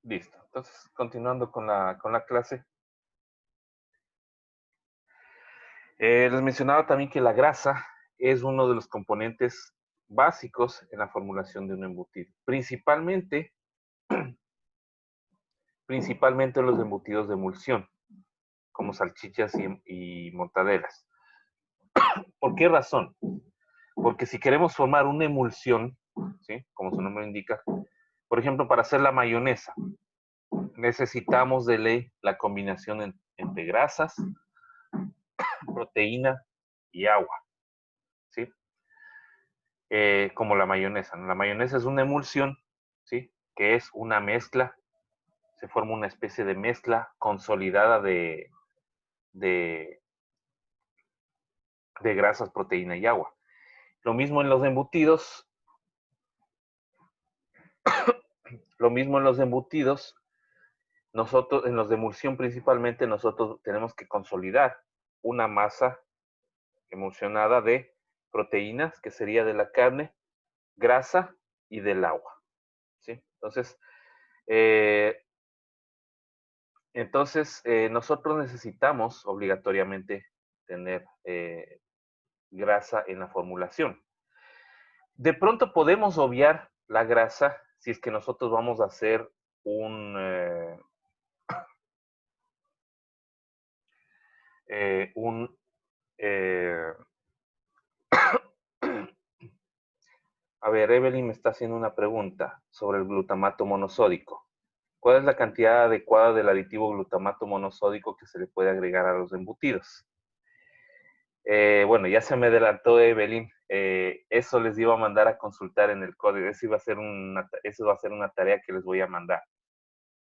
Listo. Entonces, continuando con la clase. Les mencionaba también que la grasa es uno de los componentes básicos en la formulación de un embutido. Principalmente los embutidos de emulsión, como salchichas y mortadelas. ¿Por qué razón? Porque si queremos formar una emulsión, ¿sí? Como su nombre indica, por ejemplo, para hacer la mayonesa, necesitamos de ley la combinación entre grasas, proteína y agua, ¿sí? Como la mayonesa, ¿no? La mayonesa es una emulsión, ¿sí? Que es una mezcla, se forma una especie de mezcla consolidada de, de grasas, proteína y agua. Lo mismo en los embutidos, nosotros, en los de emulsión principalmente, nosotros tenemos que consolidar una masa emulsionada de proteínas, que sería de la carne, grasa y del agua, ¿sí? Eh, nosotros necesitamos obligatoriamente tener grasa en la formulación. De pronto podemos obviar la grasa si es que nosotros vamos a hacer un, eh, un eh, a ver, Evelyn me está haciendo una pregunta sobre el glutamato monosódico. ¿Cuál es la cantidad adecuada del aditivo glutamato monosódico que se le puede agregar a los embutidos? Bueno, ya se me adelantó Evelyn. Eso les iba a mandar a consultar en el código. Eso va a ser una tarea que les voy a mandar.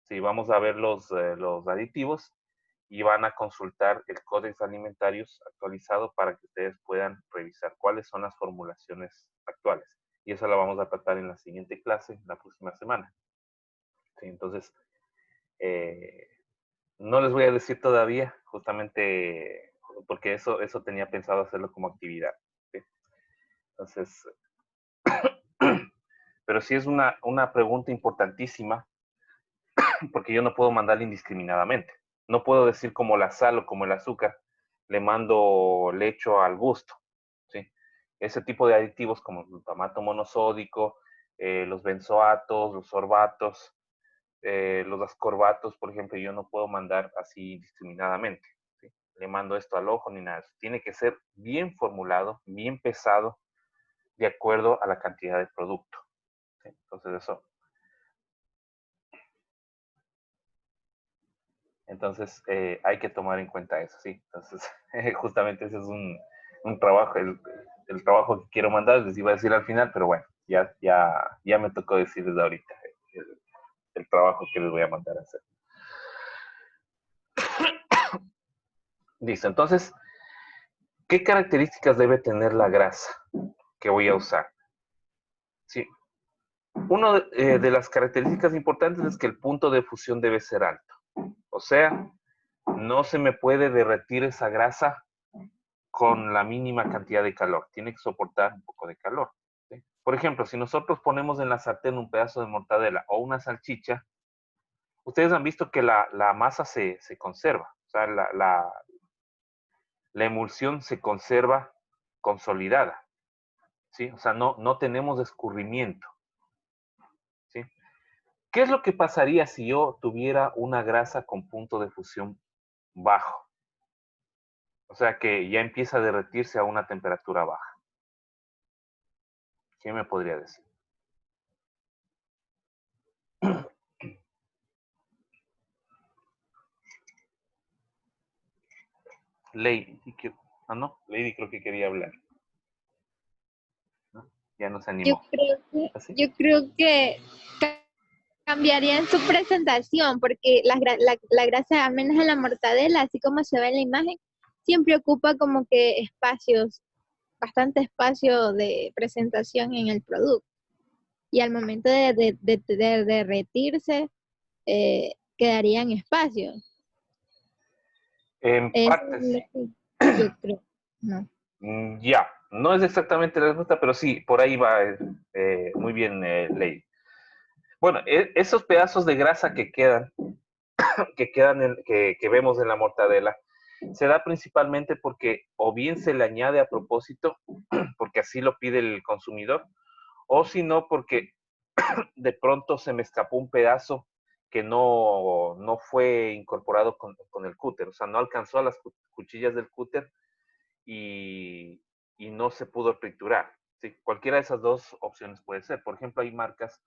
Sí, vamos a ver los aditivos y van a consultar el Códex Alimentarios actualizado para que ustedes puedan revisar cuáles son las formulaciones actuales. Y eso la vamos a tratar en la siguiente clase, la próxima semana. Sí, entonces, eh, no les voy a decir todavía, justamente porque eso tenía pensado hacerlo como actividad. ¿Sí? Entonces, pero sí es una pregunta importantísima porque yo no puedo mandarle indiscriminadamente. No puedo decir como la sal o como el azúcar, le mando lecho al gusto. ¿Sí? Ese tipo de aditivos como el glutamato monosódico, los benzoatos, los sorbatos, los ascorbatos, por ejemplo, yo no puedo mandar así indiscriminadamente. ¿Sí? Le mando esto al ojo ni nada. Tiene que ser bien formulado, bien pesado, de acuerdo a la cantidad de producto. ¿Sí? Entonces, hay que tomar en cuenta eso, sí. Entonces, justamente ese es un trabajo, el trabajo que quiero mandar, les iba a decir al final, pero bueno, ya me tocó decirles ahorita el trabajo que les voy a mandar a hacer. Listo, entonces, ¿qué características debe tener la grasa que voy a usar? Sí, una de las características importantes es que el punto de fusión debe ser alto. O sea, no se me puede derretir esa grasa con la mínima cantidad de calor. Tiene que soportar un poco de calor. ¿Sí? Por ejemplo, si nosotros ponemos en la sartén un pedazo de mortadela o una salchicha, ustedes han visto que la masa se conserva. O sea, la emulsión se conserva consolidada. ¿Sí? O sea, no tenemos escurrimiento. ¿Sí? ¿Qué es lo que pasaría si yo tuviera una grasa con punto de fusión bajo? O sea, que ya empieza a derretirse a una temperatura baja. ¿Quién me podría decir? Lady. No, Lady creo que quería hablar. ¿No? Ya no se animó. ¿Así? Yo creo que cambiaría en su presentación, porque la grasa, al menos en la mortadela, así como se ve en la imagen, siempre ocupa como que espacios, bastante espacio de presentación en el producto. Y al momento de derretirse, quedarían espacios. En Eso parte es lo sí. que yo creo, ¿no? Ya, no es exactamente la respuesta, pero sí, por ahí va muy bien, Lady. Bueno, esos pedazos de grasa que quedan, que vemos en la mortadela, se da principalmente porque o bien se le añade a propósito, porque así lo pide el consumidor, o si no, porque de pronto se me escapó un pedazo que no fue incorporado con el cúter, o sea, no alcanzó a las cuchillas del cúter y no se pudo triturar. ¿Sí? Cualquiera de esas dos opciones puede ser. Por ejemplo, hay marcas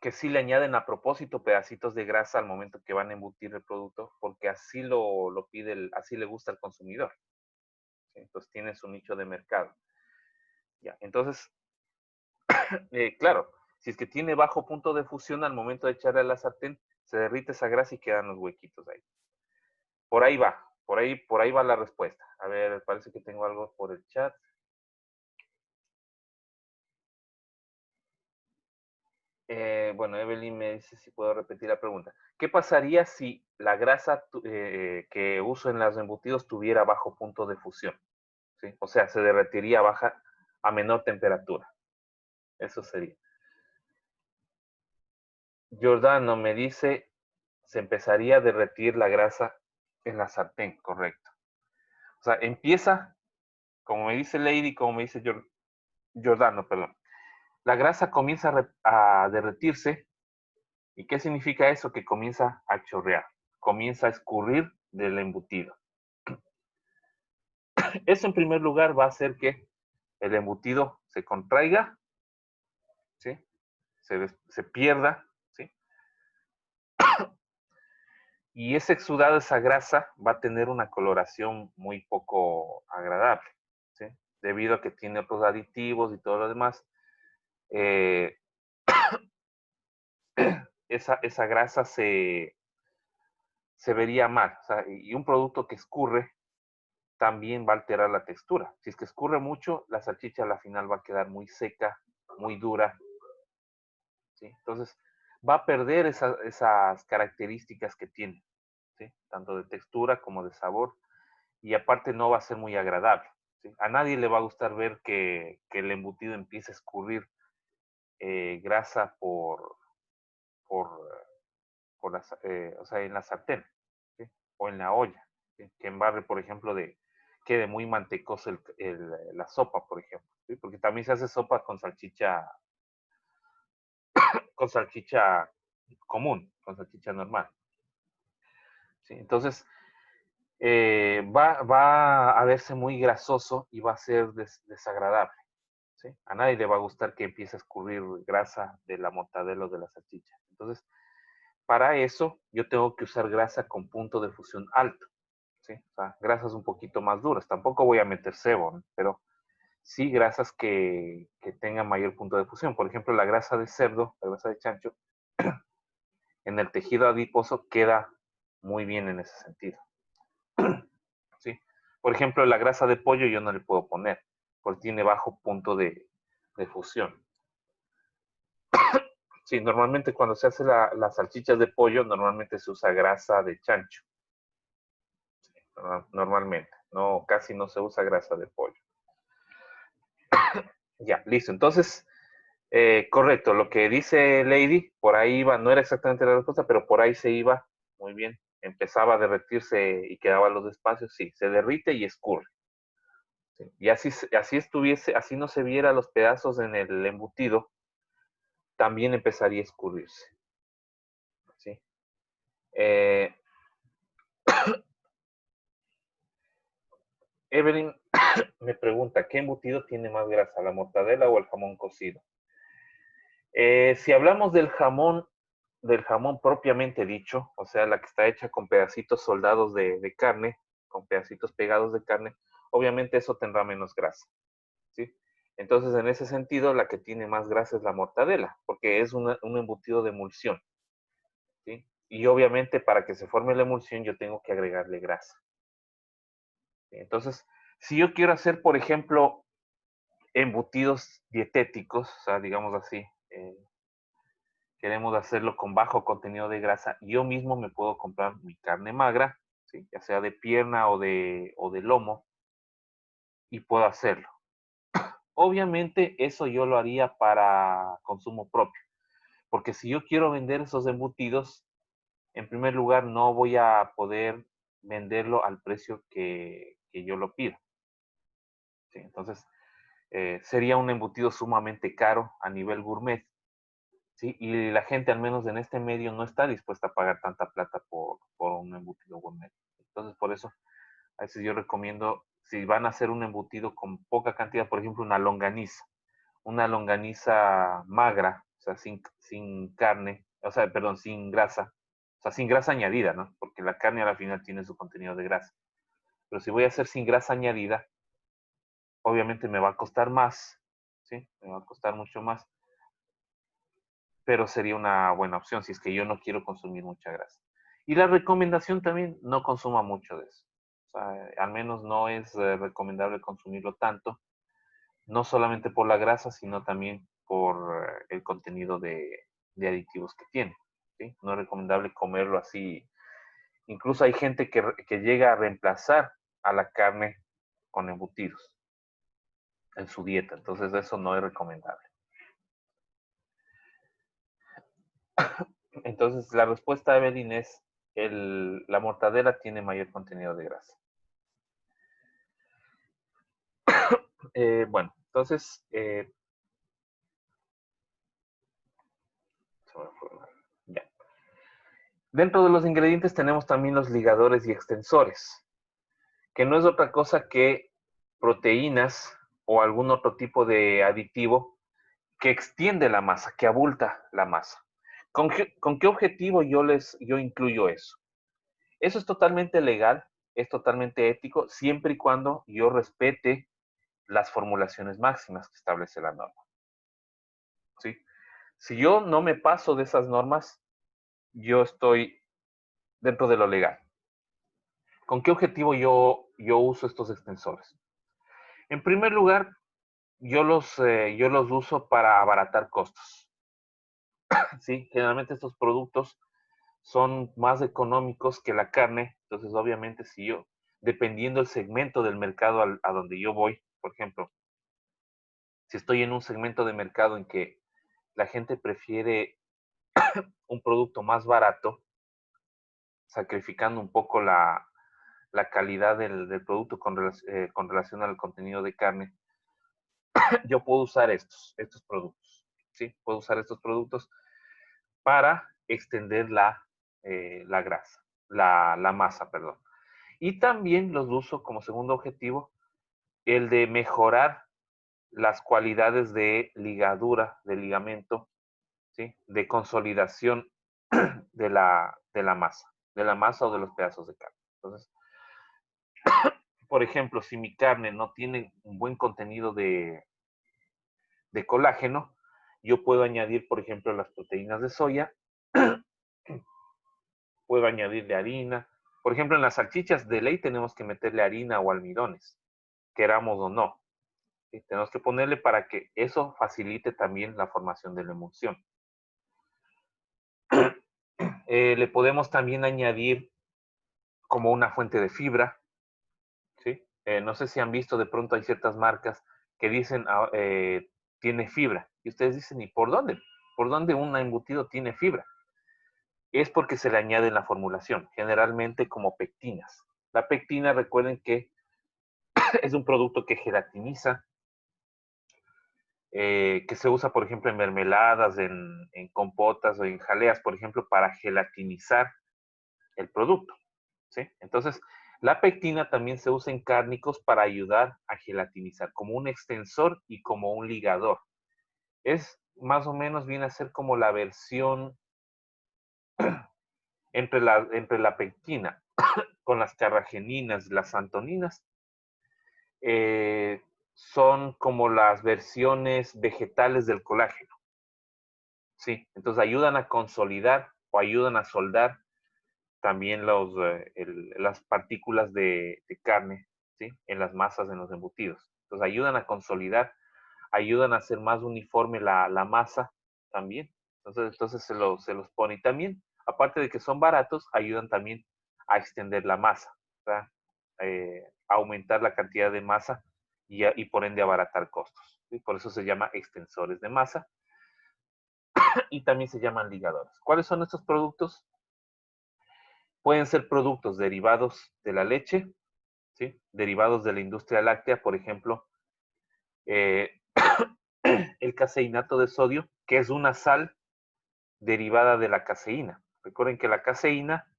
que sí le añaden a propósito pedacitos de grasa al momento que van a embutir el producto, porque así lo pide, así le gusta al consumidor. ¿Sí? Entonces tiene su nicho de mercado. Ya, entonces, claro, si es que tiene bajo punto de fusión al momento de echarle a la sartén, se derrite esa grasa y quedan los huequitos ahí. Por ahí va, por ahí va la respuesta. A ver, parece que tengo algo por el chat. Bueno, Evelyn me dice si puedo repetir la pregunta. ¿Qué pasaría si la grasa que uso en los embutidos tuviera bajo punto de fusión? ¿Sí? O sea, se derretiría a menor temperatura. Eso sería. Giordano me dice, se empezaría a derretir la grasa en la sartén, correcto. O sea, empieza, como me dice Lady, como me dice Giordano, perdón. La grasa comienza a derretirse. ¿Y qué significa eso? Que comienza a chorrear, comienza a escurrir del embutido. Eso en primer lugar va a hacer que el embutido se contraiga, ¿sí? Se pierda, ¿sí? Y ese exudado, esa grasa, va a tener una coloración muy poco agradable, ¿sí? Debido a que tiene otros aditivos y todo lo demás. Eh, esa grasa se vería mal. O sea, y un producto que escurre también va a alterar la textura. Si es que escurre mucho, la salchicha a la final va a quedar muy seca, muy dura. ¿Sí? Entonces, va a perder esas características que tiene, ¿sí? Tanto de textura como de sabor, y aparte no va a ser muy agradable. ¿Sí? A nadie le va a gustar ver que el embutido empiece a escurrir grasa por, o sea, en la sartén, ¿sí? O en la olla, ¿sí? Que embarre, por ejemplo, quede muy mantecoso la sopa, por ejemplo, ¿sí? Porque también se hace sopa con salchicha común, con salchicha normal, ¿sí? Entonces, va a verse muy grasoso y va a ser desagradable, ¿sí? A nadie le va a gustar que empiece a escurrir grasa de la mortadela o de la salchicha. Entonces, para eso, yo tengo que usar grasa con punto de fusión alto, ¿sí? O sea, grasas un poquito más duras. Tampoco voy a meter sebo, ¿no? Pero sí grasas que tengan mayor punto de fusión. Por ejemplo, la grasa de cerdo, la grasa de chancho, en el tejido adiposo queda muy bien en ese sentido, ¿sí? Por ejemplo, la grasa de pollo yo no le puedo poner, porque tiene bajo punto de fusión. Sí, normalmente cuando se hace las salchichas de pollo, normalmente se usa grasa de chancho. Sí, normalmente, no, casi no se usa grasa de pollo. Ya, listo. Entonces, correcto, lo que dice Lady, por ahí iba, no era exactamente la respuesta, pero por ahí se iba muy bien. Empezaba a derretirse y quedaban los espacios, sí, se derrite y escurre. ¿Sí? Y así estuviese, así no se viera los pedazos en el embutido, también empezaría a escurrirse. ¿Sí? Eh, Evelyn me pregunta, ¿qué embutido tiene más grasa, la mortadela o el jamón cocido? Si hablamos del jamón propiamente dicho, o sea, la que está hecha con pedacitos soldados de carne, con pedacitos pegados de carne, obviamente eso tendrá menos grasa, ¿sí? Entonces, en ese sentido, la que tiene más grasa es la mortadela, porque es un embutido de emulsión, ¿sí? Y obviamente para que se forme la emulsión yo tengo que agregarle grasa. ¿Sí? Entonces, si yo quiero hacer, por ejemplo, embutidos dietéticos, o sea, digamos así, queremos hacerlo con bajo contenido de grasa, yo mismo me puedo comprar mi carne magra, ¿sí? Ya sea de pierna o de lomo, y puedo hacerlo. Obviamente eso yo lo haría para consumo propio, Porque si yo quiero vender esos embutidos, en primer lugar no voy a poder venderlo al precio que yo lo pido. ¿Sí? Entonces, sería un embutido sumamente caro a nivel gourmet. ¿Sí? Y la gente, al menos en este medio, no está dispuesta a pagar tanta plata por un embutido gourmet. Entonces, por eso, a veces yo recomiendo, si van a hacer un embutido con poca cantidad, por ejemplo, una longaniza magra, o sea, sin carne, o sea, perdón, sin grasa, o sea, sin grasa añadida, ¿no? Porque la carne a la final tiene su contenido de grasa. Pero si voy a hacer sin grasa añadida, obviamente me va a costar más, ¿sí? Me va a costar mucho más, pero sería una buena opción si es que yo no quiero consumir mucha grasa. Y la recomendación también, no consuma mucho de eso. O sea, al menos no es recomendable consumirlo tanto, no solamente por la grasa, sino también por el contenido de aditivos que tiene. ¿Sí? No es recomendable comerlo así. Incluso hay gente que llega a reemplazar a la carne con embutidos en su dieta. Entonces eso no es recomendable. Entonces la respuesta, Evelyn, es la mortadela tiene mayor contenido de grasa. Bueno, entonces, ya. Dentro de los ingredientes tenemos también los ligadores y extensores, que no es otra cosa que proteínas o algún otro tipo de aditivo que extiende la masa, que abulta la masa. ¿Con qué objetivo yo incluyo eso? Eso es totalmente legal, es totalmente ético, siempre y cuando yo respete las formulaciones máximas que establece la norma. ¿Sí? Si yo no me paso de esas normas, yo estoy dentro de lo legal. ¿Con qué objetivo yo uso estos extensores? En primer lugar, yo los uso para abaratar costos. ¿Sí? Generalmente estos productos son más económicos que la carne, entonces obviamente si yo, dependiendo del segmento del mercado a donde yo voy, por ejemplo, si estoy en un segmento de mercado en que la gente prefiere un producto más barato, sacrificando un poco la calidad del producto con relación al contenido de carne, yo puedo usar estos productos, ¿sí? Puedo usar estos productos para extender la grasa, la masa, perdón. Y también los uso como segundo objetivo, el de mejorar las cualidades de ligadura, de ligamento, ¿sí? De consolidación de la masa o de los pedazos de carne. Entonces, por ejemplo, si mi carne no tiene un buen contenido de colágeno, yo puedo añadir, por ejemplo, las proteínas de soya, puedo añadirle harina. Por ejemplo, en las salchichas de ley tenemos que meterle harina o almidones, queramos o no. ¿Sí? Tenemos que ponerle para que eso facilite también la formación de la emulsión. Le podemos también añadir como una fuente de fibra, ¿sí? No sé si han visto, de pronto hay ciertas marcas que dicen tiene fibra. Y ustedes dicen, ¿y por dónde? ¿Por dónde un embutido tiene fibra? Es porque se le añade en la formulación, generalmente como pectinas. La pectina, recuerden que es un producto que gelatiniza, que se usa, por ejemplo, en mermeladas, en compotas o en jaleas, por ejemplo, para gelatinizar el producto. ¿Sí? Entonces, la pectina también se usa en cárnicos para ayudar a gelatinizar, como un extensor y como un ligador. Es más o menos viene a ser como la versión entre la pectina con las carrageninas, las antoninas, son como las versiones vegetales del colágeno. Sí, entonces ayudan a consolidar o ayudan a soldar también las partículas de carne, ¿sí? En las masas, en los embutidos. Entonces ayudan a consolidar, ayudan a hacer más uniforme la masa también. Entonces se los pone. Y también, aparte de que son baratos, ayudan también a extender la masa, ¿verdad? A aumentar la cantidad de masa y por ende abaratar costos. ¿Sí? Por eso se llama extensores de masa. y también se llaman ligadores. ¿Cuáles son estos productos? Pueden ser productos derivados de la leche, ¿sí? Derivados de la industria láctea, por ejemplo, eh, el caseinato de sodio, que es una sal derivada de la caseína. Recuerden que la caseína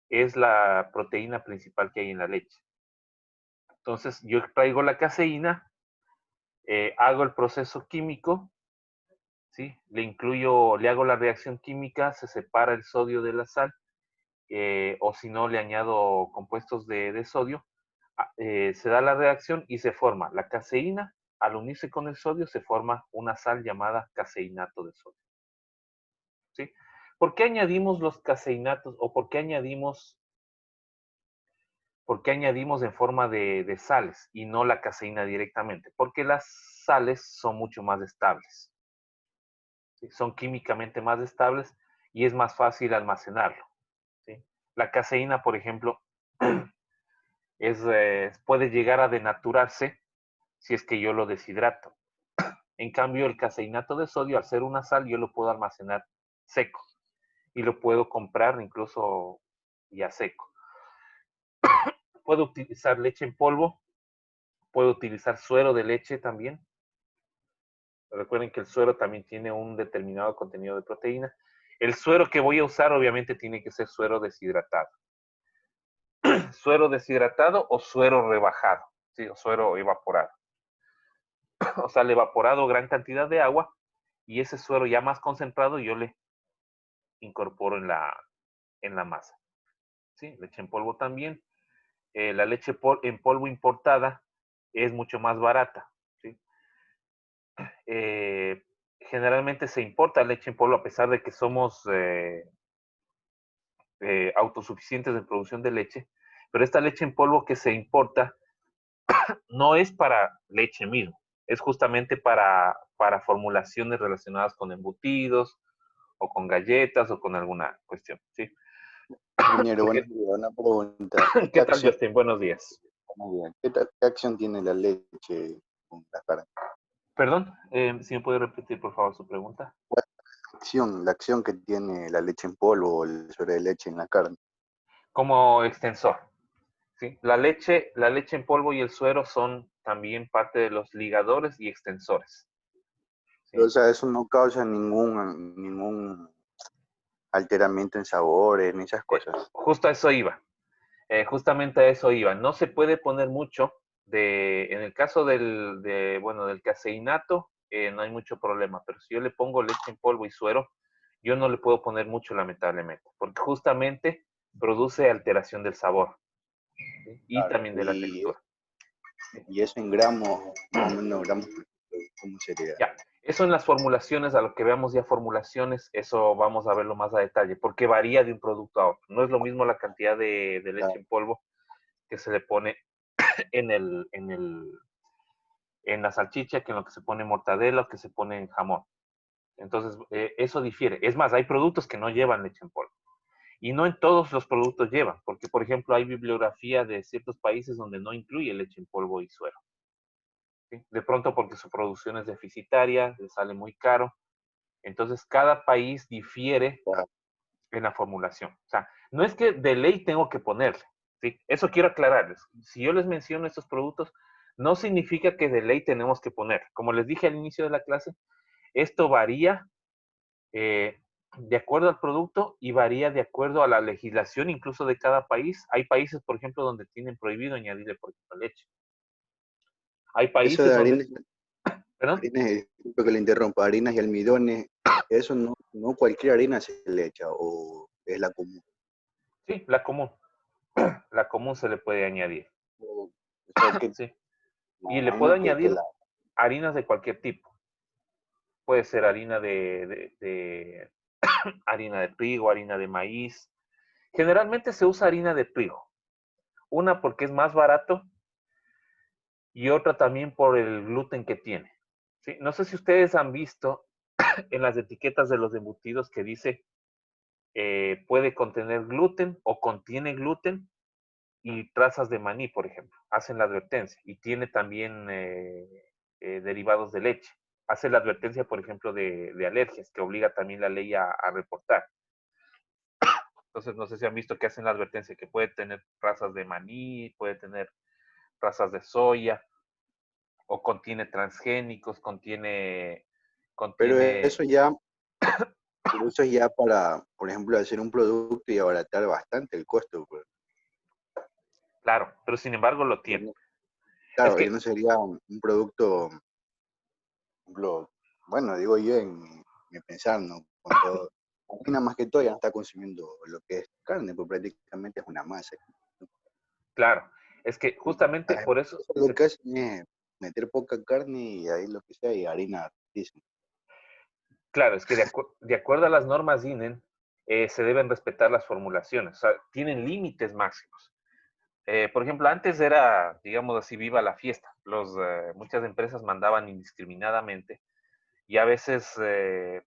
es la proteína principal que hay en la leche. Entonces, yo traigo la caseína, hago el proceso químico, ¿sí? Le hago la reacción química, se separa el sodio de la sal, o si no, le añado compuestos de sodio, se da la reacción y se forma la caseína. Al unirse con el sodio, se forma una sal llamada caseinato de sodio. ¿Sí? ¿Por qué añadimos los caseinatos o por qué añadimos en forma de sales y no la caseína directamente? Porque las sales son mucho más estables. ¿Sí? Son químicamente más estables y es más fácil almacenarlo. ¿Sí? La caseína, por ejemplo, puede llegar a denaturarse si es que yo lo deshidrato. En cambio, el caseinato de sodio, al ser una sal, yo lo puedo almacenar seco y lo puedo comprar incluso ya seco. Puedo utilizar leche en polvo, puedo utilizar suero de leche también. Recuerden que el suero también tiene un determinado contenido de proteína. El suero que voy a usar obviamente tiene que ser suero deshidratado. Suero deshidratado o suero rebajado, ¿sí? O suero evaporado. O sea, el evaporado gran cantidad de agua y ese suero ya más concentrado yo le incorporo en la masa. ¿Sí? Leche en polvo también. La leche en polvo importada es mucho más barata. ¿Sí? Generalmente se importa leche en polvo a pesar de que somos autosuficientes en producción de leche, pero esta leche en polvo que se importa no es para leche mismo, es justamente para formulaciones relacionadas con embutidos o con galletas o con alguna cuestión. ¿Sí? Ingeniero, buenos días. Una pregunta. ¿Qué tal, Justin? Buenos días. Muy bien. ¿Qué acción tiene la leche con la carne? Perdón, si me puede repetir, por favor, su pregunta. La acción que tiene la leche en polvo o el suero de leche en la carne. Como extensor. ¿Sí? La leche en polvo y el suero son también parte de los ligadores y extensores. ¿Sí? O sea, eso no causa ningún alteramiento en sabores ni esas cosas. Justo a eso iba. Justamente a eso iba. No se puede poner mucho en el caso del caseinato, no hay mucho problema, pero si yo le pongo leche en polvo y suero, yo no le puedo poner mucho, lamentablemente, porque justamente produce alteración del sabor, ¿sí? Y Claro. también de la textura. Y eso en gramos, más o menos gramos, ¿cómo sería? Ya, eso en las formulaciones, a lo que veamos ya formulaciones, eso vamos a verlo más a detalle, porque varía de un producto a otro. No es lo mismo la cantidad de leche en polvo que se le pone en la salchicha que en lo que se pone en mortadela o que se pone en jamón. Entonces, eso difiere. Es más, hay productos que no llevan leche en polvo. Y no en todos los productos llevan, porque, por ejemplo, hay bibliografía de ciertos países donde no incluye leche en polvo y suero. ¿Sí? De pronto porque su producción es deficitaria, le sale muy caro. Entonces, cada país difiere en la formulación. O sea, no es que de ley tengo que ponerle. ¿Sí? Eso quiero aclararles. Si yo les menciono estos productos, no significa que de ley tenemos que poner. Como les dije al inicio de la clase, esto varía de acuerdo al producto y varía de acuerdo a la legislación incluso de cada país. Hay países, por ejemplo, donde tienen prohibido añadirle, por ejemplo, leche. Hay Eso países de donde... ¿Perdón? disculpe que le interrumpa, harinas y almidones, eso no cualquier harina se le echa o es la común. Sí, la común. La común se le puede añadir. O sea que Sí. me Y le puedo imagino que añadir harinas de cualquier tipo. Puede ser harina harina de trigo, harina de maíz. Generalmente se usa harina de trigo. Una porque es más barato y otra también por el gluten que tiene. ¿Sí? No sé si ustedes han visto en las etiquetas de los embutidos que dice puede contener gluten o contiene gluten y trazas de maní, por ejemplo. Hacen la advertencia. Y tiene también derivados de leche. hace la advertencia, por ejemplo, de alergias, que obliga también la ley a reportar. Entonces, no sé si han visto que hacen la advertencia que puede tener razas de maní, puede tener razas de soya, o contiene transgénicos, Pero contiene, eso es ya para, por ejemplo, hacer un producto y abaratar bastante el costo, pues. claro, pero sin embargo lo Ya tiene. no- Es Claro, ya que, no sería un producto, por ejemplo, bueno, digo yo en mi pensar, ¿no? Con todo, Argentina más que todo ya no está consumiendo lo que es carne, pues prácticamente es una masa. claro, es que justamente por eso, Eso lo que hacen es meter poca carne y ahí lo que sea, y harina altísima. claro, es que de acuerdo a las normas INEN, se deben respetar las formulaciones, o sea, tienen límites máximos. Por ejemplo, antes era, digamos así, viva la fiesta. Muchas empresas mandaban indiscriminadamente y a veces,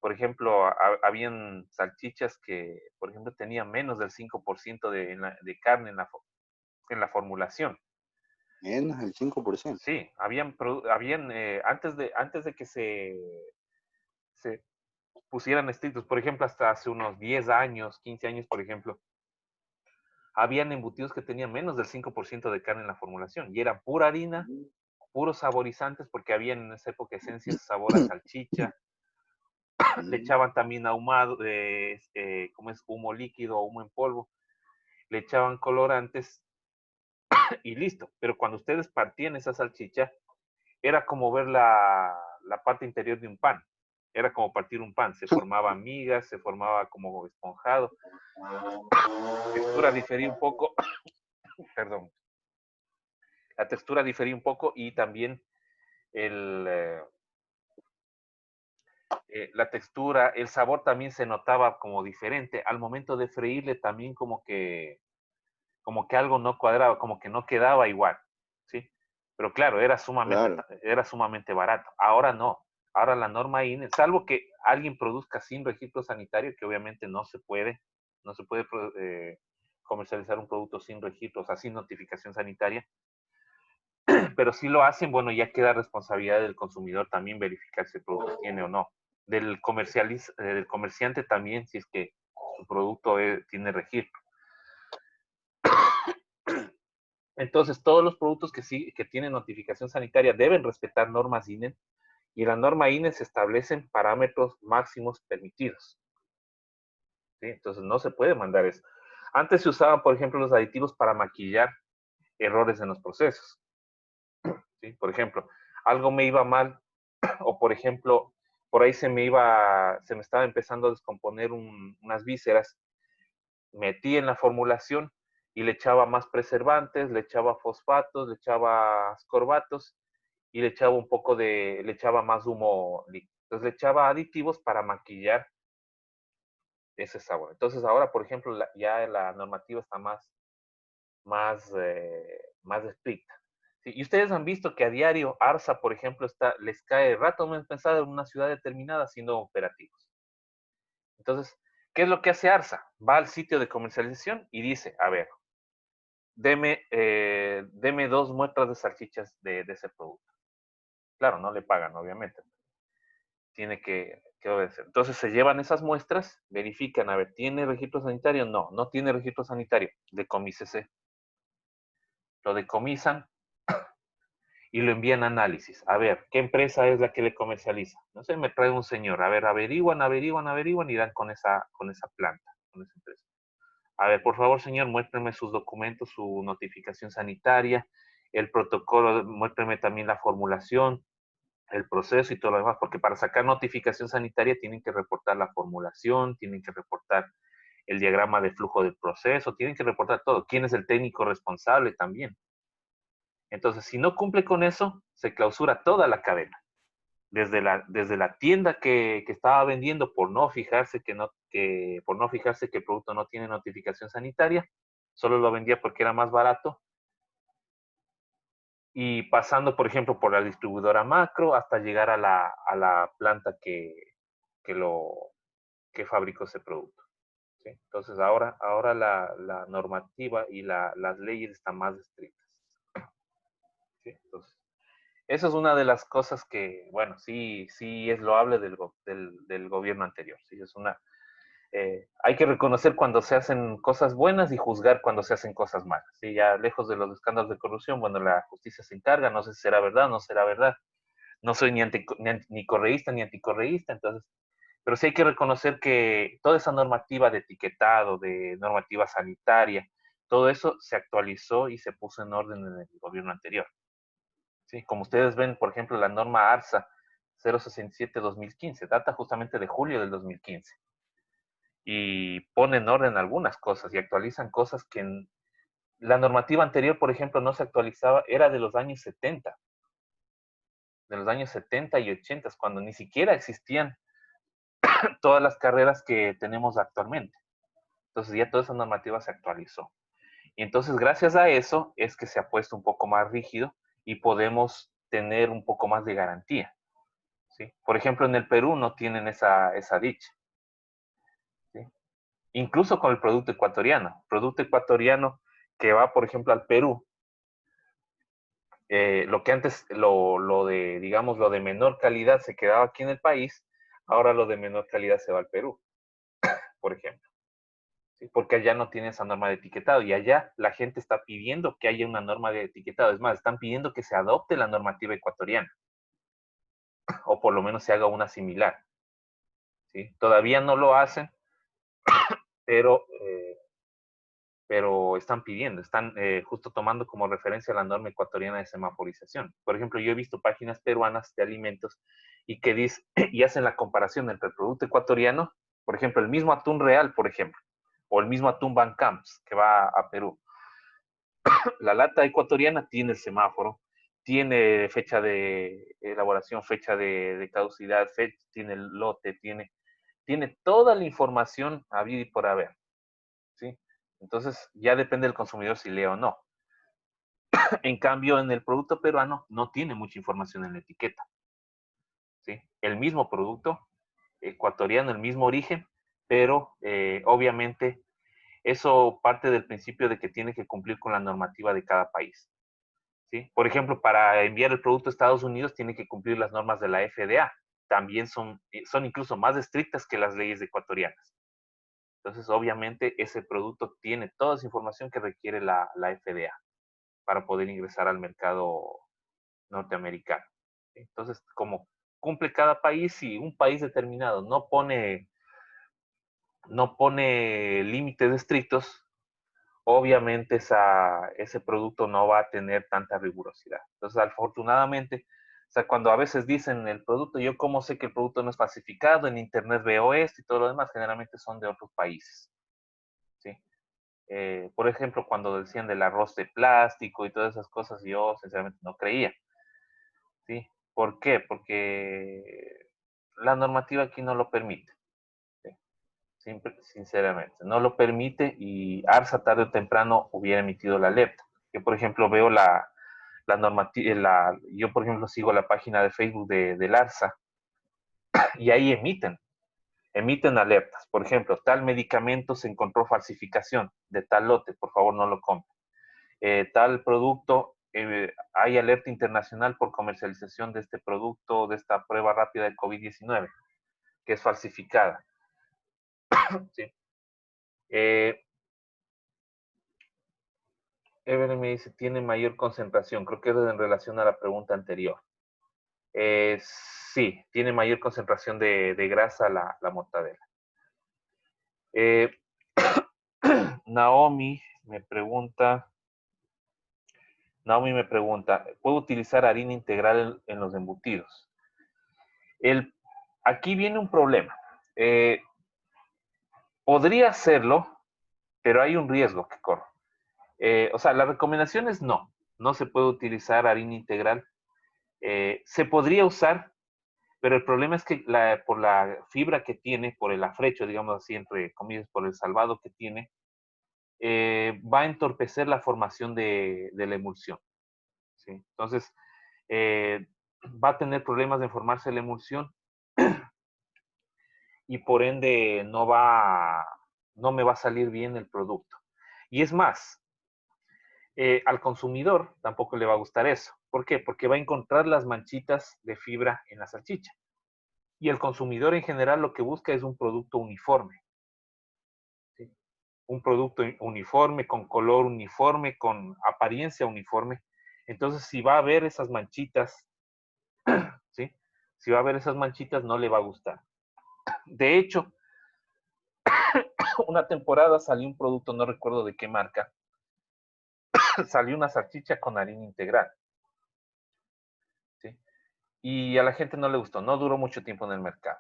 por ejemplo, habían salchichas que, por ejemplo, tenían menos del 5% de carne en la formulación. Menos del 5%. Sí, antes de que se pusieran estrictos, por ejemplo, hasta hace unos 10 años, 15 años, por ejemplo, habían embutidos que tenían menos del 5% de carne en la formulación y era pura harina, puros saborizantes, porque había en esa época esencias, sabor a salchicha, le echaban también ahumado, como es humo líquido o humo en polvo, le echaban colorantes y listo. Pero cuando ustedes partían esa salchicha, era como ver la parte interior de un pan. Era como partir un pan, se formaban migas, se formaba como esponjado. La textura difería un poco, perdón, la textura difería un poco y también el, la textura, el sabor también se notaba como diferente. Al momento de freírle también como que algo no cuadraba, como que no quedaba igual, ¿sí? Pero claro, Claro, era sumamente barato. Ahora no. Ahora la norma INE, salvo que alguien produzca sin registro sanitario, que obviamente no se puede comercializar un producto sin registro, o sea, sin notificación sanitaria, pero si lo hacen, bueno, ya queda responsabilidad del consumidor también verificar si el producto tiene o no. Del comerciante también, si es que su producto tiene registro. Entonces, todos los productos que sí que tienen notificación sanitaria deben respetar normas INE y en la norma INE se establecen parámetros máximos permitidos. ¿Sí? Entonces, no se puede mandar eso. Antes se usaban, por ejemplo, los aditivos para maquillar errores en los procesos. ¿Sí? Por ejemplo, algo me iba mal o, por ejemplo, por ahí se me estaba empezando a descomponer unas vísceras, metí en la formulación y le echaba más preservantes, le echaba fosfatos, le echaba ascorbatos y le echaba más humo líquido. Entonces le echaba aditivos para maquillar ese sabor. Entonces ahora, por ejemplo, ya la normativa está más estricta. Sí, y ustedes han visto que a diario ARSA, por ejemplo, les cae rato menos pensado en una ciudad determinada siendo operativos. Entonces, ¿qué es lo que hace ARSA? Va al sitio de comercialización y dice, a ver, deme 2 muestras de salchichas de ese producto. Claro, no le pagan, obviamente. Tiene que obedecer. Entonces se llevan esas muestras, verifican, a ver, ¿tiene registro sanitario? No, no tiene registro sanitario. Decomícese. Lo decomisan y lo envían a análisis. A ver, ¿qué empresa es la que le comercializa? No sé, me trae un señor. A ver, averiguan y dan con esa planta, con esa empresa. A ver, por favor, señor, muéstreme sus documentos, su notificación sanitaria, el protocolo, muéstreme también la formulación, el proceso y todo lo demás, porque para sacar notificación sanitaria tienen que reportar la formulación, tienen que reportar el diagrama de flujo del proceso, tienen que reportar todo. ¿Quién es el técnico responsable también? Entonces, si no cumple con eso, se clausura toda la cadena. Desde la tienda que estaba vendiendo por no fijarse por no fijarse que el producto no tiene notificación sanitaria, solo lo vendía porque era más barato, y pasando, por ejemplo, por la distribuidora macro hasta llegar a la planta que, lo, que fabricó ese producto. ¿Sí? Entonces, ahora la normativa y las leyes están más estrictas. ¿Sí? Entonces, Eso es una de las cosas que, bueno, sí es loable del gobierno anterior. Sí, es una, hay que reconocer cuando se hacen cosas buenas y juzgar cuando se hacen cosas malas. ¿Sí? Ya lejos de los escándalos de corrupción, bueno, la justicia se encarga, no sé si será verdad, no será verdad. No soy ni correísta ni anticorreísta, entonces, pero sí hay que reconocer que toda esa normativa de etiquetado, de normativa sanitaria, todo eso se actualizó y se puso en orden en el gobierno anterior. ¿Sí? Como ustedes ven, por ejemplo, la norma ARSA 067-2015, data justamente de julio del 2015 y pone en orden algunas cosas y actualizan cosas que en la normativa anterior, por ejemplo, no se actualizaba, era de los años 70 y 80, cuando ni siquiera existían todas las carreras que tenemos actualmente. Entonces ya toda esa normativa se actualizó. Y entonces gracias a eso es que se ha puesto un poco más rígido y podemos tener un poco más de garantía. ¿Sí? Por ejemplo, en el Perú no tienen esa dicha. ¿Sí? Incluso con el producto ecuatoriano que va, por ejemplo, al Perú, lo que antes, digamos, lo de menor calidad se quedaba aquí en el país, ahora lo de menor calidad se va al Perú, por ejemplo. ¿Sí? Porque allá no tiene esa norma de etiquetado y allá la gente está pidiendo que haya una norma de etiquetado. Es más, están pidiendo que se adopte la normativa ecuatoriana o por lo menos se haga una similar. ¿Sí? Todavía no lo hacen, pero, pero están pidiendo, están justo tomando como referencia la norma ecuatoriana de semaforización. Por ejemplo, yo he visto páginas peruanas de alimentos y que dicen y hacen la comparación entre el producto ecuatoriano, por ejemplo, el mismo atún real, por ejemplo, o el mismo atún Van Camps que va a Perú. La lata ecuatoriana tiene el semáforo, tiene fecha de elaboración, fecha de caducidad, tiene el lote, tiene toda la información habida y por haber. ¿Sí? Entonces ya depende del consumidor si lee o no. En cambio, en el producto peruano no tiene mucha información en la etiqueta. ¿Sí? El mismo producto ecuatoriano, el mismo origen, pero obviamente eso parte del principio de que tiene que cumplir con la normativa de cada país. ¿Sí? Por ejemplo, para enviar el producto a Estados Unidos tiene que cumplir las normas de la FDA. También son incluso más estrictas que las leyes ecuatorianas. Entonces, obviamente, ese producto tiene toda esa información que requiere la FDA para poder ingresar al mercado norteamericano. Entonces, como cumple cada país y un país determinado no pone límites estrictos, obviamente ese producto no va a tener tanta rigurosidad. Entonces, afortunadamente, o sea, cuando a veces dicen el producto, yo cómo sé que el producto no es falsificado, en internet veo esto y todo lo demás, generalmente son de otros países. ¿Sí? Por ejemplo, cuando decían del arroz de plástico y todas esas cosas, yo sinceramente no creía. ¿Sí? ¿Por qué? Porque la normativa aquí no lo permite. ¿Sí? Sinceramente, no lo permite y ARSA tarde o temprano hubiera emitido la alerta. Yo, por ejemplo, veo la normativa, yo, por ejemplo, sigo la página de Facebook del ARSA y ahí emiten alertas. Por ejemplo, tal medicamento se encontró falsificación de tal lote, por favor no lo compre. Tal producto, hay alerta internacional por comercialización de este producto, de esta prueba rápida de COVID-19, que es falsificada. ¿Sí? Evelyn me dice, tiene mayor concentración. Creo que es en relación a la pregunta anterior. Sí, tiene mayor concentración de grasa la mortadela. Naomi me pregunta, ¿puedo utilizar harina integral en los embutidos? Aquí viene un problema. Podría hacerlo, pero hay un riesgo que corre. O sea, la recomendación es no se puede utilizar harina integral. Se podría usar, pero el problema es que por la fibra que tiene, por el afrecho, digamos así, entre comillas, por el salvado que tiene, va a entorpecer la formación de la emulsión. ¿Sí? Entonces, va a tener problemas de formarse la emulsión y por ende no me va a salir bien el producto. Y es más, Al consumidor tampoco le va a gustar eso. ¿Por qué? Porque va a encontrar las manchitas de fibra en la salchicha. Y el consumidor en general lo que busca es un producto uniforme. ¿Sí? Un producto uniforme, con color uniforme, con apariencia uniforme. Entonces, si va a ver esas manchitas, ¿sí? Si va a ver esas manchitas, no le va a gustar. De hecho, una temporada salió un producto, no recuerdo de qué marca, salió una salchicha con harina integral. ¿Sí? Y a la gente no le gustó, no duró mucho tiempo en el mercado.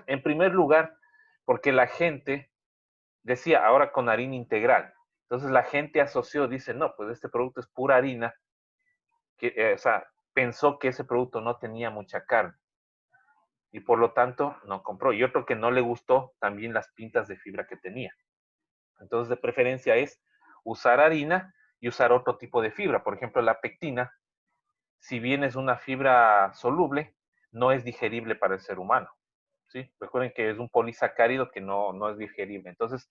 En primer lugar, porque la gente decía, ahora con harina integral. Entonces la gente asoció, dice, no, pues este producto es pura harina, o sea, pensó que ese producto no tenía mucha carne y por lo tanto no compró. Y otro que no le gustó también las pintas de fibra que tenía. Entonces de preferencia es usar harina y usar otro tipo de fibra. Por ejemplo, la pectina, si bien es una fibra soluble, no es digerible para el ser humano. ¿Sí? Recuerden que es un polisacárido que no es digerible. Entonces,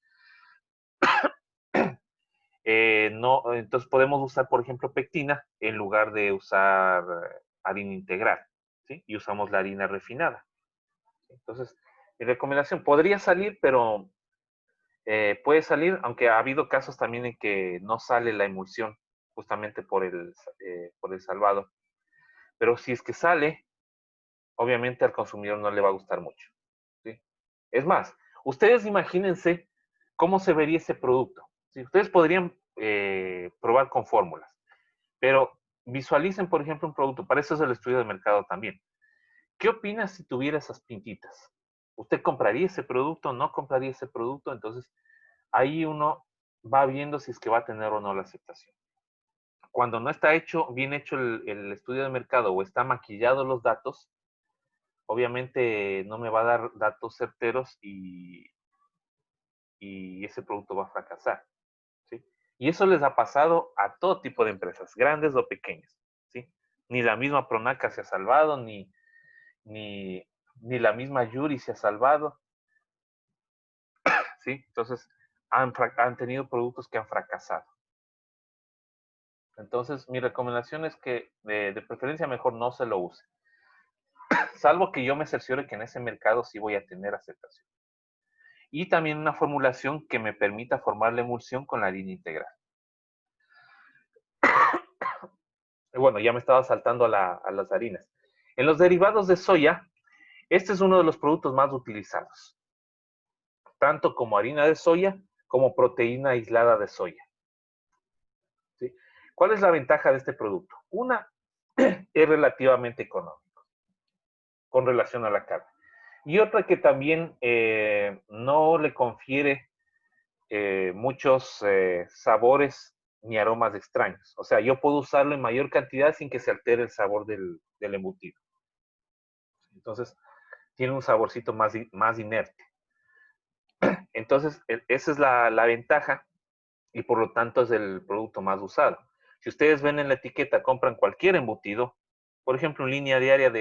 no, entonces podemos usar, por ejemplo, pectina en lugar de usar harina integral, ¿sí? Y usamos la harina refinada. Entonces, mi recomendación podría salir, pero puede salir, aunque ha habido casos también en que no sale la emulsión justamente por el salvado. Pero si es que sale, obviamente al consumidor no le va a gustar mucho, ¿sí? Es más, ustedes imagínense cómo se vería ese producto. ¿Sí? Ustedes podrían probar con fórmulas, pero visualicen, por ejemplo, un producto. Para eso es el estudio de mercado también. ¿Qué opinas si tuviera esas pintitas? ¿Usted compraría ese producto o no compraría ese producto? Entonces, ahí uno va viendo si es que va a tener o no la aceptación. Cuando no está bien hecho el estudio de mercado o está maquillado los datos, obviamente no me va a dar datos certeros y ese producto va a fracasar. ¿Sí? Y eso les ha pasado a todo tipo de empresas, grandes o pequeñas. ¿Sí? Ni la misma Pronaca se ha salvado, ni la misma Yuri se ha salvado. ¿Sí? Entonces, han tenido productos que han fracasado. Entonces, mi recomendación es que de preferencia mejor no se lo use. Salvo que yo me cerciore que en ese mercado sí voy a tener aceptación. Y también una formulación que me permita formar la emulsión con la harina integral. Y bueno, ya me estaba saltando a las harinas. En los derivados de soya, este es uno de los productos más utilizados, tanto como harina de soya como proteína aislada de soya. ¿Sí? ¿Cuál es la ventaja de este producto? Una, es relativamente económico con relación a la carne. Y otra que también no le confiere muchos sabores ni aromas extraños. O sea, yo puedo usarlo en mayor cantidad sin que se altere el sabor del embutido. Entonces, tiene un saborcito más inerte. Entonces, esa es la ventaja y por lo tanto es el producto más usado. Si ustedes ven en la etiqueta, compran cualquier embutido, por ejemplo, en línea diaria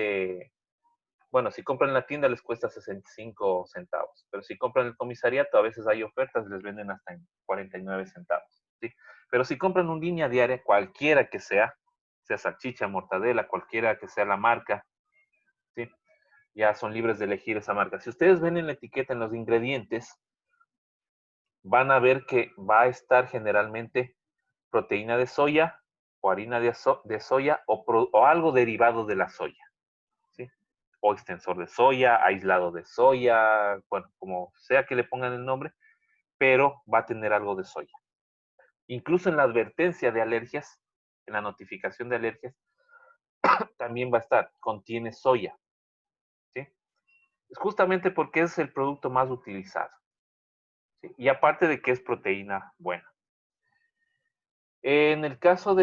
bueno, si compran en la tienda les cuesta 65 centavos, pero si compran en el comisariato a veces hay ofertas, les venden hasta en 49 centavos. ¿Sí? Pero si compran una línea diaria, cualquiera que sea salchicha, mortadela, cualquiera que sea la marca, ¿sí? Ya son libres de elegir esa marca. Si ustedes ven en la etiqueta, en los ingredientes, van a ver que va a estar generalmente proteína de soya o harina de soya o algo derivado de la soya. ¿Sí? O extensor de soya, aislado de soya, bueno, como sea que le pongan el nombre, pero va a tener algo de soya. Incluso en la advertencia de alergias, en la notificación de alergias, también va a estar, contiene soya. ¿Sí? Es justamente porque es el producto más utilizado. ¿Sí? Y aparte de que es proteína buena. En el caso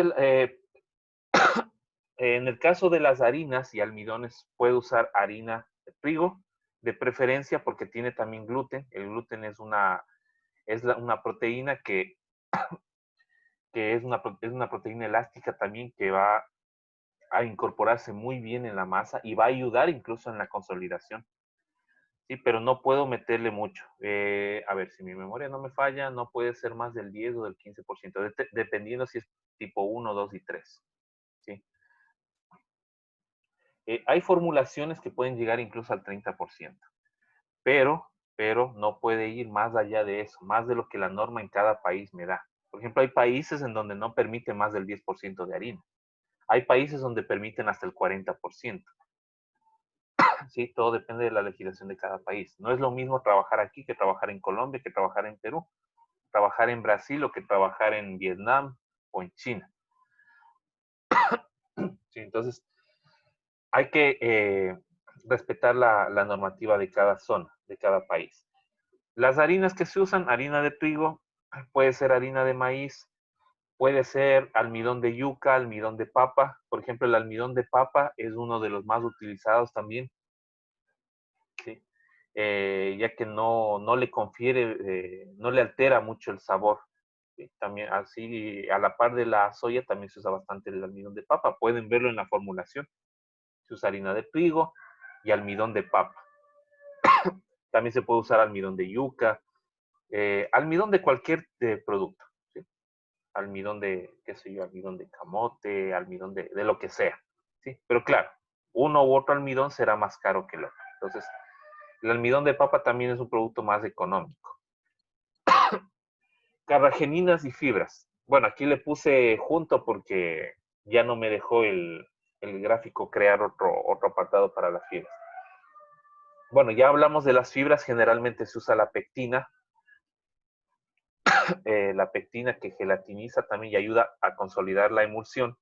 en el caso de las harinas y almidones, puede usar harina de trigo, de preferencia porque tiene también gluten. El gluten es una proteína que es una proteína elástica también que va a incorporarse muy bien en la masa y va a ayudar incluso en la consolidación. Sí, pero no puedo meterle mucho. A ver, si mi memoria no me falla, no puede ser más del 10 o del 15%, dependiendo si es tipo 1, 2 y 3. ¿Sí? Hay formulaciones que pueden llegar incluso al 30%, pero no puede ir más allá de eso, más de lo que la norma en cada país me da. Por ejemplo, hay países en donde no permite más del 10% de harina. Hay países donde permiten hasta el 40%. Sí, todo depende de la legislación de cada país. No es lo mismo trabajar aquí que trabajar en Colombia, que trabajar en Perú, trabajar en Brasil o que trabajar en Vietnam o en China. Sí, entonces, hay que respetar la normativa de cada zona, de cada país. Las harinas que se usan, harina de trigo, puede ser harina de maíz, puede ser almidón de yuca, almidón de papa. Por ejemplo, el almidón de papa es uno de los más utilizados también, ¿sí? Ya que no le confiere, no le altera mucho el sabor. ¿Sí? También así, a la par de la soya, también se usa bastante el almidón de papa. Pueden verlo en la formulación. Se usa harina de trigo y almidón de papa. También se puede usar almidón de yuca, almidón de cualquier producto. ¿Sí? Almidón de, qué sé yo, almidón de camote, almidón de lo que sea. ¿Sí? Pero claro, uno u otro almidón será más caro que el otro. Entonces, el almidón de papa también es un producto más económico. Carrageninas y fibras. Bueno, aquí le puse junto porque ya no me dejó el gráfico crear otro apartado para las fibras. Bueno, ya hablamos de las fibras, generalmente se usa la pectina. La pectina que gelatiniza también y ayuda a consolidar la emulsión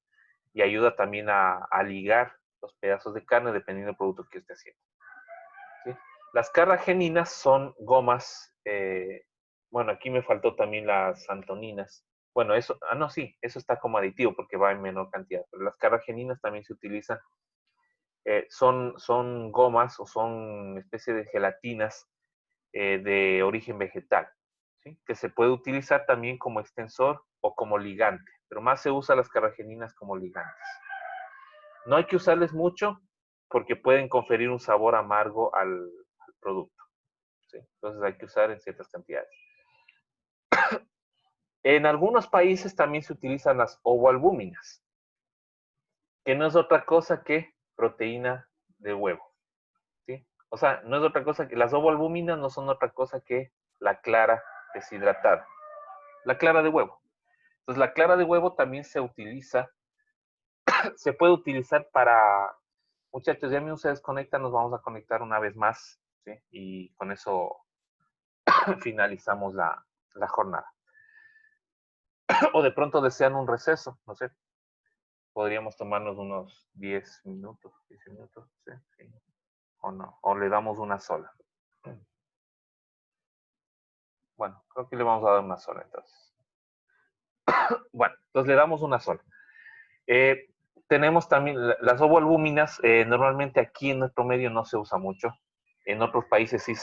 y ayuda también a ligar los pedazos de carne dependiendo del producto que esté haciendo. ¿Sí? Las carrageninas son gomas, bueno, aquí me faltó también las antoninas. Bueno, eso, no, sí, eso está como aditivo porque va en menor cantidad, pero las carrageninas también se utilizan, son gomas o son especie de gelatinas de origen vegetal, ¿sí? Que se puede utilizar también como extensor o como ligante, pero más se usa las carrageninas como ligantes. No hay que usarles mucho porque pueden conferir un sabor amargo al producto, ¿sí? Entonces hay que usar en ciertas cantidades. En algunos países también se utilizan las ovoalbúminas, que no es otra cosa que proteína de huevo, ¿sí? O sea, no es otra cosa que las ovoalbúminas no son otra cosa que la clara deshidratada, la clara de huevo. Entonces la clara de huevo también se utiliza, se puede utilizar para, muchachos, ya mismo se desconectan, nos vamos a conectar una vez más, ¿sí? Y con eso finalizamos la jornada. O de pronto desean un receso, no sé. Podríamos tomarnos unos 10 minutos, 15 minutos, ¿sí? Sí. O no, o le damos una sola. Bueno, creo que le vamos a dar una sola entonces. Bueno, entonces le damos una sola. Tenemos también las ovoalbúminas, normalmente aquí en nuestro medio no se usa mucho. En otros países sí